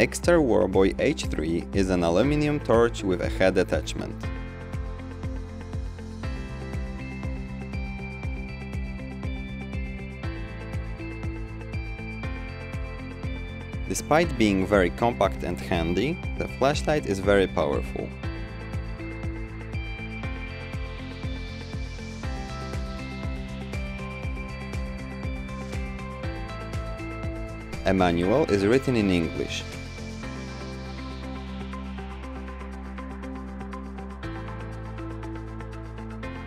XTAR WARBOY H3 is an aluminium torch with a head attachment. Despite being very compact and handy, the flashlight is very powerful. A manual is written in English.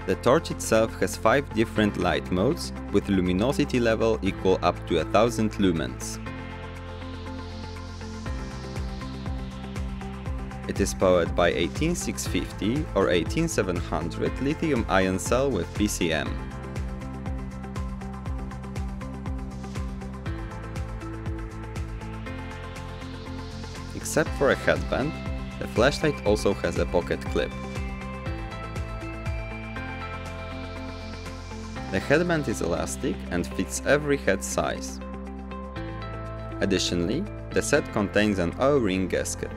The torch itself has 5 different light modes, with luminosity level equal up to 1000 lumens. It is powered by 18650 or 18700 lithium-ion cell with PCM. Except for a headband, the flashlight also has a pocket clip. The headband is elastic and fits every head size. Additionally, the set contains an O-ring gasket.